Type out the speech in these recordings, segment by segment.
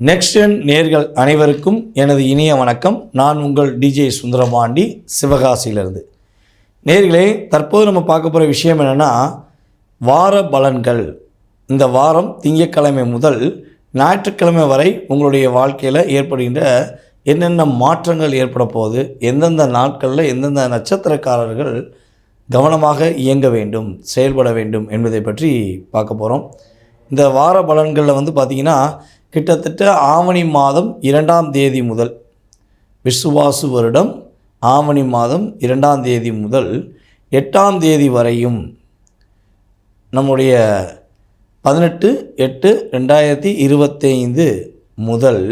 Next நேர்கள் அனைவருக்கும் எனது இனிய வணக்கம். நான் உங்கள் டிஜே சுந்தரபாண்டி, சிவகாசியிலிருந்து. நேர்களே, தற்போது நம்ம பார்க்க போகிற விஷயம் என்னென்னா, வார பலன்கள். இந்த வாரம் திங்கட்கிழமை முதல் ஞாயிற்றுக்கிழமை வரை உங்களுடைய வாழ்க்கையில் ஏற்படுகின்ற என்னென்ன மாற்றங்கள் ஏற்பட போகுது, எந்தெந்த நாட்களில் எந்தெந்த நட்சத்திரக்காரர்கள் கவனமாக இயங்க வேண்டும், செயல்பட வேண்டும் என்பதை பற்றி பார்க்க போகிறோம். இந்த வார பலன்களில் பார்த்திங்கன்னா, கிட்டத்தட்ட ஆவணி மாதம் 2ஆம் தேதி முதல், விசுவாசு வருடம் ஆவணி மாதம் 2ஆம் தேதி முதல் 8ஆம் தேதி வரையும், நம்முடைய 18/8/2025 முதல்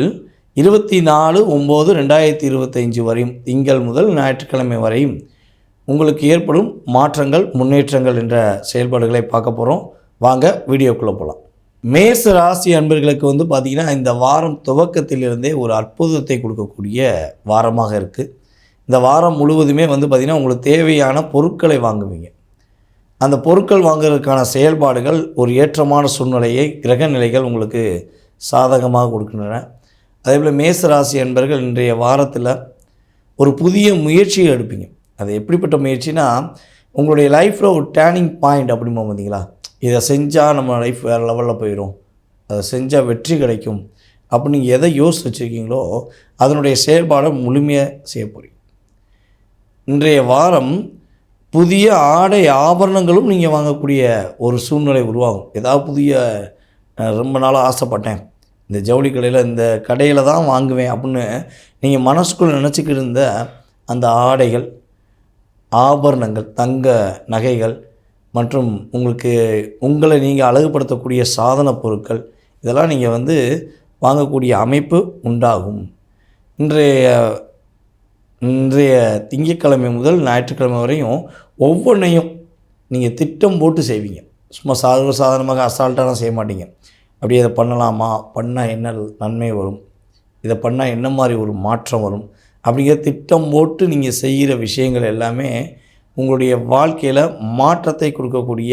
24/9/2025 வரையும், திங்கள் முதல் ஞாயிற்றுக்கிழமை வரையும் உங்களுக்கு ஏற்படும் மாற்றங்கள், முன்னேற்றங்கள் என்ற செயல்பாடுகளை பார்க்க போகிறோம். வாங்க வீடியோக்குள்ளே போகலாம். மேச ராசி அன்பர்களுக்கு பார்த்திங்கன்னா, இந்த வாரம் துவக்கத்திலிருந்தே ஒரு அற்புதத்தை கொடுக்கக்கூடிய வாரமாக இருக்குது. இந்த வாரம் முழுவதுமே பார்த்திங்கன்னா, உங்களுக்கு தேவையான பொருட்களை வாங்குவீங்க. அந்த பொருட்கள் வாங்குறதுக்கான செயல்பாடுகள், ஒரு ஏற்றமான சூழ்நிலையை கிரக நிலைகள் உங்களுக்கு சாதகமாக கொடுக்கின்றன. அதேபோல் மேச ராசி அன்பர்கள் இன்றைய வாரத்தில் ஒரு புதிய முயற்சியை எடுப்பீங்க. அது எப்படிப்பட்ட முயற்சினா, உங்களுடைய லைஃப்பில் ஒரு டேர்னிங் பாயிண்ட் அப்படிமா பார்த்தீங்களா, இதை செஞ்சால் நம்ம லைஃப் வேறு லெவலில் போயிடும், அதை செஞ்சால் வெற்றி கிடைக்கும் அப்படின்னு நீங்கள் எதை யோசிச்சு வச்சுருக்கீங்களோ அதனுடைய செயல்பாடை முழுமையாக செய்ய போகிறீங்க. இன்றைய வாரம் புதிய ஆடை ஆபரணங்களும் நீங்கள் வாங்கக்கூடிய ஒரு சூழ்நிலை உருவாகும். ஏதாவது புதிய, ரொம்ப நாளாக ஆசைப்பட்டேன், இந்த ஜவுளி கடையில், இந்த கடையில் தான் வாங்குவேன் அப்படின்னு நீங்கள் மனசுக்குள்ளே நினச்சிக்கிட்டு இருந்த அந்த ஆடைகள், ஆபரணங்கள், தங்க நகைகள் மற்றும் உங்களை நீங்கள் அழகுபடுத்தக்கூடிய சாதன பொருட்கள், இதெல்லாம் நீங்கள் வாங்கக்கூடிய அமைப்பு உண்டாகும். இன்றைய திங்கட்கிழமை முதல் ஞாயிற்றுக்கிழமை வரையும் ஒவ்வொன்றையும் நீங்கள் திட்டம் போட்டு செய்வீங்க. சும்மா சாதாரணமாக அசால்ட்டாலாம் செய்ய மாட்டீங்க. அப்படியே இதை பண்ணலாமா, பண்ணால் என்ன நன்மை வரும், இதை பண்ணால் என்ன மாதிரி ஒரு மாற்றம் வரும் அப்படிங்கிற திட்டம் போட்டு நீங்கள் செய்கிற விஷயங்கள் எல்லாமே உங்களுடைய வாழ்க்கையில் மாற்றத்தை கொடுக்கக்கூடிய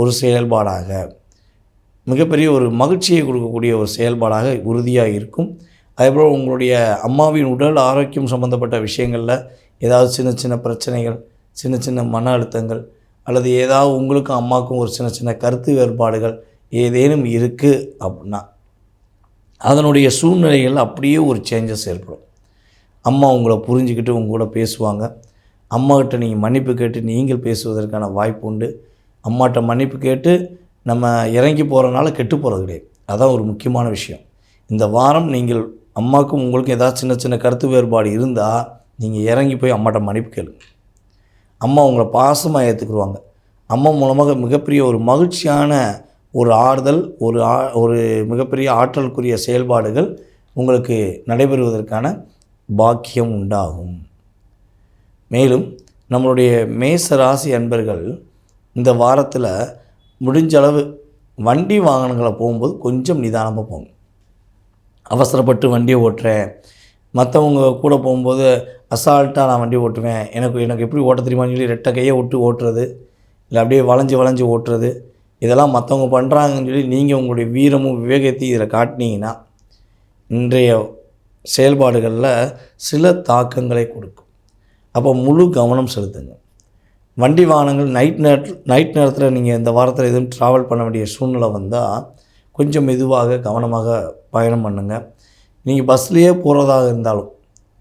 ஒரு செயல்பாடாக, மிகப்பெரிய ஒரு மகிழ்ச்சியை கொடுக்கக்கூடிய ஒரு செயல்பாடாக உறுதியாக இருக்கும். அதேபோல் உங்களுடைய அம்மாவின் உடல் ஆரோக்கியம் சம்பந்தப்பட்ட விஷயங்களில் ஏதாவது சின்ன சின்ன பிரச்சனைகள், சின்ன சின்ன மன அழுத்தங்கள், அல்லது ஏதாவது உங்களுக்கும் அம்மாவுக்கும் ஒரு சின்ன சின்ன கருத்து வேறுபாடுகள் ஏதேனும் இருக்குது அப்படின்னா, அதனுடைய சூழ்நிலைகள் அப்படியே ஒரு சேஞ்சஸ் ஏற்படும். அம்மா உங்களை புரிஞ்சுக்கிட்டு உங்க கூட பேசுவாங்க. அம்மாக்கிட்ட நீங்கள் மன்னிப்பு கேட்டு நீங்கள் பேசுவதற்கான வாய்ப்பு உண்டு. அம்மாட்ட மன்னிப்பு கேட்டு நம்ம இறங்கி போகிறனால கெட்டு போகிறது கிடையாது. அதுதான் ஒரு முக்கியமான விஷயம். இந்த வாரம் நீங்கள் அம்மாவுக்கும் உங்களுக்கும் ஏதாவது சின்ன சின்ன கருத்து வேறுபாடு இருந்தால் நீங்கள் இறங்கி போய் அம்மாட்ட மன்னிப்பு கேளுங்க. அம்மா உங்களை பாசமாக ஏற்றுக்குருவாங்க. அம்மா மூலமாக மிகப்பெரிய ஒரு மகிழ்ச்சியான ஒரு ஆறுதல், ஒரு மிகப்பெரிய ஆற்றலுக்குரிய செயல்பாடுகள் உங்களுக்கு நடைபெறுவதற்கான பாக்கியம் உண்டாகும். மேலும் நம்மளுடைய மேச ராசி அன்பர்கள் இந்த வாரத்தில் முடிஞ்சளவு வண்டி வாகனங்களை போகும்போது கொஞ்சம் நிதானமாக போங்க. அவசரப்பட்டு வண்டியை ஓட்டுறேன், மற்றவங்க கூட போகும்போது அசால்ட்டாக நான் வண்டி ஓட்டுவேன், எனக்கு எப்படி ஓட்ட தெரியுமான்னு சொல்லி ரெட்டை கையை விட்டு ஓட்டுறது, இல்லை அப்படியே வளைஞ்சு ஓட்டுறது, இதெல்லாம் மற்றவங்க பண்ணுறாங்கன்னு சொல்லி நீங்கள் உங்களுடைய வீரமும் விவேகத்தையும் இதில் காட்டினீங்கன்னா இன்றைய செயல்பாடுகளில் சில தாக்கங்களை கொடுக்கும். அப்போ முழு கவனம் செலுத்துங்க. வண்டி வாகனங்கள் நைட் நேரத்தில் நீங்கள் இந்த வாரத்தில் எதுவும் ட்ராவல் பண்ண வேண்டிய சூழ்நிலை வந்தால் கொஞ்சம் மெதுவாக கவனமாக பயணம் பண்ணுங்கள். நீங்கள் பஸ்லேயே போகிறதாக இருந்தாலும்,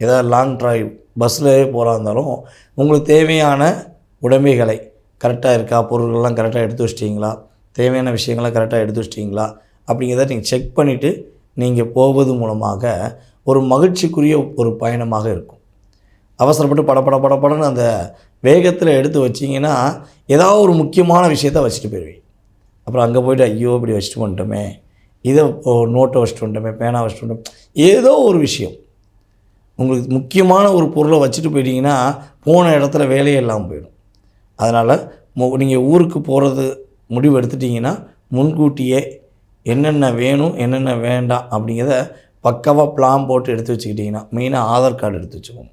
ஏதாவது லாங் ட்ரைவ் பஸ்லேயே போகிறதா இருந்தாலும், உங்களுக்கு தேவையான உடைமைகளை கரெக்டாக இருக்கா, பொருள்கள்லாம் கரெக்டாக எடுத்து வச்சிட்டிங்களா, தேவையான விஷயங்கள்லாம் கரெக்டாக எடுத்து வச்சிட்டிங்களா அப்படிங்கிறத நீங்கள் செக் பண்ணிவிட்டு நீங்கள் போவது மூலமாக ஒரு மகிழ்ச்சிக்குரிய ஒரு பயணமாக இருக்கும். அவசரப்பட்டு படன்னு அந்த வேகத்தில் எடுத்து வச்சிங்கன்னா ஏதாவது ஒரு முக்கியமான விஷயத்தை வச்சுட்டு போயிடுவீங்க. அப்புறம் அங்கே போய்ட்டு ஐயோ இப்படி வச்சுட்டு வந்துட்டோமே, இதை நோட்டை வச்சுட்டு வந்துட்டோமே, பேனா வச்சுட்டு வந்துட்டோம், ஏதோ ஒரு விஷயம் உங்களுக்கு முக்கியமான ஒரு பொருளை வச்சுட்டு போயிட்டீங்கன்னா போன இடத்துல வேலையே இல்லாமல் போயிடும். அதனால் நீங்கள் ஊருக்கு போகிறது முடிவு எடுத்துட்டிங்கன்னா முன்கூட்டியே என்னென்ன வேணும் என்னென்ன வேண்டாம் அப்படிங்கிறத பக்காவாக பிளான் போட்டு எடுத்து வச்சுக்கிட்டிங்கன்னா, மெயினாக ஆதார் கார்டு எடுத்து வச்சுக்கோங்க.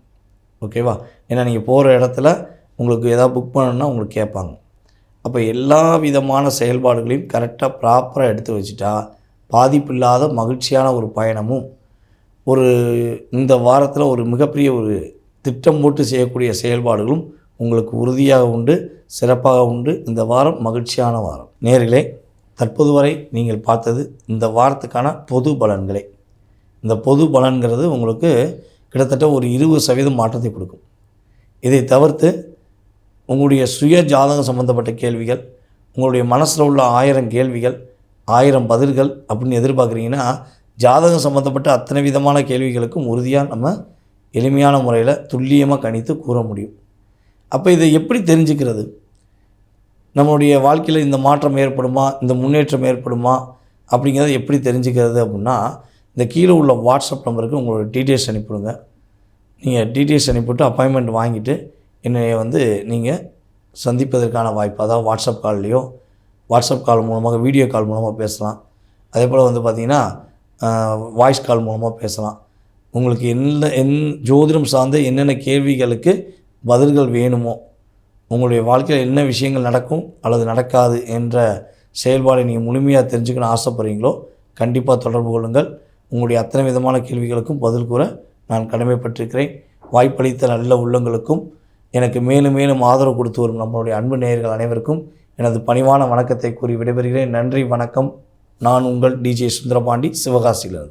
ஓகேவா? ஏன்னா நீங்கள் போகிற இடத்துல உங்களுக்கு எதாவது புக் பண்ணணுன்னா உங்களுக்கு கேட்பாங்க. அப்போ எல்லா விதமான செயல்பாடுகளையும் கரெக்டாக ப்ராப்பராக எடுத்து வச்சுட்டா பாதிப்பில்லாத மகிழ்ச்சியான ஒரு பயணமும், ஒரு இந்த வாரத்தில் ஒரு மிகப்பெரிய ஒரு திட்டம் போட்டு செய்யக்கூடிய செயல்பாடுகளும் உங்களுக்கு உறுதியாக உண்டு, சிறப்பாக உண்டு. இந்த வாரம் மகிழ்ச்சியான வாரம். நேயர்களே, தற்போது வரை நீங்கள் பார்த்தது இந்த வாரத்துக்கான பொது பலன்களை. இந்த பொது பலன்கிறது உங்களுக்கு கிட்டத்தட்ட ஒரு 20% மாற்றத்தை கொடுக்கும். இதை தவிர்த்து உங்களுடைய சுய ஜாதகம் சம்பந்தப்பட்ட கேள்விகள், உங்களுடைய மனசில் உள்ள 1000 கேள்விகள், 1000 பதில்கள் அப்படின்னு எதிர்பார்க்குறீங்கன்னா, ஜாதகம் சம்பந்தப்பட்ட அத்தனை விதமான கேள்விகளுக்கும் உறுதியாக நம்ம எளிமையான முறையில் துல்லியமாக கணித்து கூற முடியும். அப்போ இதை எப்படி தெரிஞ்சுக்கிறது? நம்மளுடைய வாழ்க்கையில் இந்த மாற்றம் ஏற்படுமா, இந்த முன்னேற்றம் ஏற்படுமா அப்படிங்கிறத எப்படி தெரிஞ்சுக்கிறது அப்படின்னா, இந்த கீழே உள்ள வாட்ஸ்அப் நம்பருக்கு உங்களோட டீட்டெயில்ஸ் அனுப்பிவிடுங்க. நீங்கள் டீட்டெயில்ஸ் அனுப்பிவிட்டு அப்பாயின்மெண்ட் வாங்கிட்டு என்னை நீங்கள் சந்திப்பதற்கான வாய்ப்பு, அதாவது வாட்ஸ்அப் கால் மூலமாக, வீடியோ கால் மூலமாக பேசலாம். அதே போல் பார்த்திங்கன்னா வாய்ஸ் கால் மூலமாக பேசலாம். உங்களுக்கு ஜோதிடம் சார்ந்த என்னென்ன கேள்விகளுக்கு பதில்கள் வேணுமோ, உங்களுடைய வாழ்க்கையில் என்ன விஷயங்கள் நடக்கும் அல்லது நடக்காது என்ற செயல்பாடை நீங்கள் முழுமையாக தெரிஞ்சுக்கணும் ஆசைப்படுறீங்களோ, கண்டிப்பாக தொடர்பு கொள்ளுங்கள். உங்களுடைய அத்தனை விதமான கேள்விகளுக்கும் பதில் கூற நான் கடமைப்பட்டிருக்கிறேன். வாய்ப்பளித்த நல்ல உள்ளங்களுக்கும் எனக்கு மேலும் மேலும் ஆதரவு கொடுத்து வரும் நம்மளுடைய அன்பு நேயர்கள் அனைவருக்கும் எனது பணிவான வணக்கத்தை கூறி விடைபெறுகிறேன். நன்றி, வணக்கம். நான் உங்கள் DJ சுந்தரபாண்டி, சிவகாசியிலிருந்து.